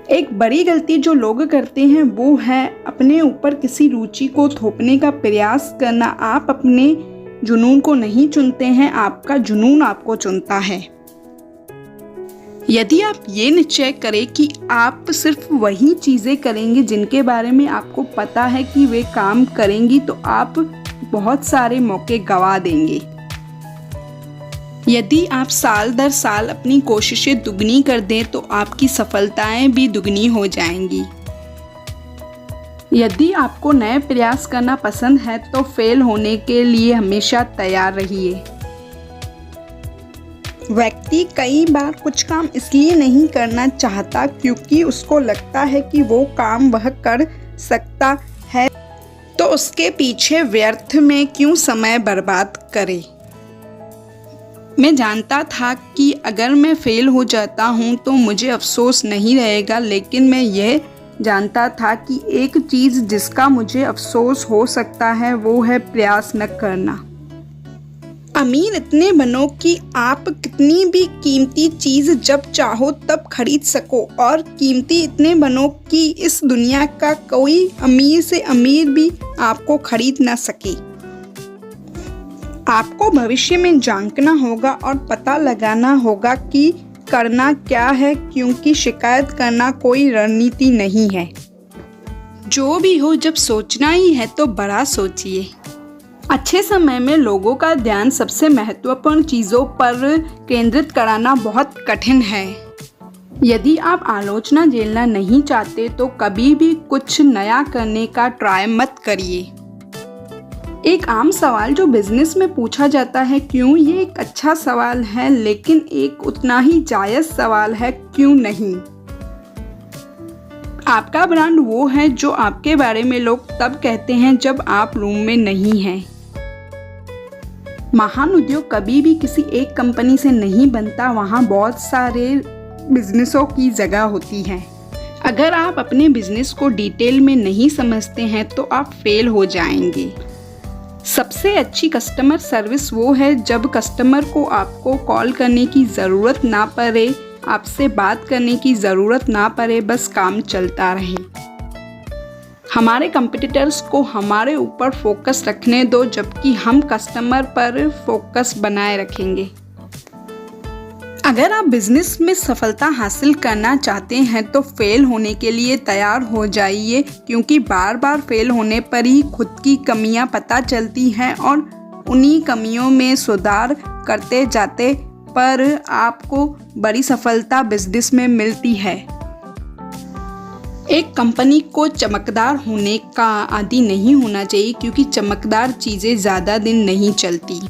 एक बड़ी गलती जो लोग करते हैं वो है अपने ऊपर किसी रुचि को थोपने का प्रयास करना। आप अपने जुनून को नहीं चुनते हैं, आपका जुनून आपको चुनता है। यदि आप ये निश्चय करें कि आप सिर्फ वही चीज़ें करेंगे जिनके बारे में आपको पता है कि वे काम करेंगी, तो आप बहुत सारे मौके गंवा देंगे। यदि आप साल दर साल अपनी कोशिशें दुगनी कर दें तो आपकी सफलताएं भी दुगनी हो जाएंगी। यदि आपको नए प्रयास करना पसंद है तो फेल होने के लिए हमेशा तैयार रहिए। व्यक्ति कई बार कुछ काम इसलिए नहीं करना चाहता क्योंकि उसको लगता है कि वो काम वह कर सकता है, तो उसके पीछे व्यर्थ में क्यों समय बर्बाद करे। मैं जानता था कि अगर मैं फेल हो जाता हूँ तो मुझे अफसोस नहीं रहेगा, लेकिन मैं यह जानता था कि एक चीज़ जिसका मुझे अफसोस हो सकता है वो है प्रयास न करना। अमीर इतने बनो कि आप कितनी भी कीमती चीज़ जब चाहो तब खरीद सको, और कीमती इतने बनो कि इस दुनिया का कोई अमीर से अमीर भी आपको खरीद ना सके। आपको भविष्य में झांकना होगा और पता लगाना होगा कि करना क्या है, क्योंकि शिकायत करना कोई रणनीति नहीं है। जो भी हो, जब सोचना ही है तो बड़ा सोचिए। अच्छे समय में लोगों का ध्यान सबसे महत्वपूर्ण चीज़ों पर केंद्रित कराना बहुत कठिन है। यदि आप आलोचना झेलना नहीं चाहते तो कभी भी कुछ नया करने का ट्राई मत करिए। एक आम सवाल जो बिजनेस में पूछा जाता है, क्यों, ये एक अच्छा सवाल है, लेकिन एक उतना ही जायज़ सवाल है, क्यों नहीं। आपका ब्रांड वो है जो आपके बारे में लोग तब कहते हैं जब आप रूम में नहीं हैं। महान उद्योग कभी भी किसी एक कंपनी से नहीं बनता, वहाँ बहुत सारे बिजनेसों की जगह होती है। अगर आप अपने बिजनेस को डिटेल में नहीं समझते हैं तो आप फेल हो जाएंगे। सबसे अच्छी कस्टमर सर्विस वो है जब कस्टमर को आपको कॉल करने की ज़रूरत ना पड़े, आपसे बात करने की ज़रूरत ना पड़े, बस काम चलता रहे। हमारे कॉम्पिटिटर्स को हमारे ऊपर फोकस रखने दो, जबकि हम कस्टमर पर फोकस बनाए रखेंगे। अगर आप बिजनेस में सफलता हासिल करना चाहते हैं तो फेल होने के लिए तैयार हो जाइए, क्योंकि बार बार फेल होने पर ही खुद की कमियां पता चलती हैं और उन्हीं कमियों में सुधार करते जाते पर आपको बड़ी सफलता बिजनेस में मिलती है। एक कंपनी को चमकदार होने का आदी नहीं होना चाहिए, क्योंकि चमकदार चीज़ें ज़्यादा दिन नहीं चलती।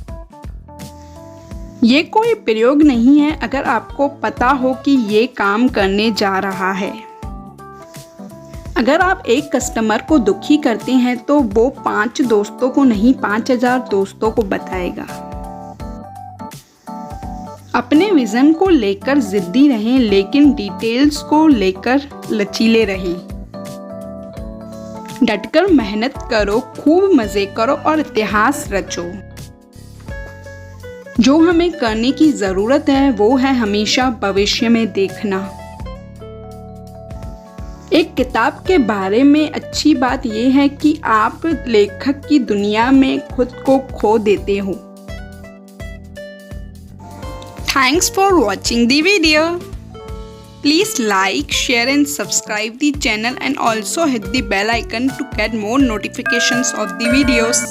ये कोई प्रयोग नहीं है अगर आपको पता हो कि ये काम करने जा रहा है। अगर आप एक कस्टमर को दुखी करते हैं तो वो 5 दोस्तों को नहीं 5000 दोस्तों को बताएगा। अपने विजन को लेकर जिद्दी रहें, लेकिन डिटेल्स को लेकर लचीले रहें। डटकर मेहनत करो, खूब मजे करो और इतिहास रचो। जो हमें करने की ज़रूरत है वो है हमेशा भविष्य में देखना। एक किताब के बारे में अच्छी बात यह है कि आप लेखक की दुनिया में खुद को खो देते हो। Thanks for watching the video. Please like, share and subscribe the channel and also hit the bell icon to get more notifications of the videos.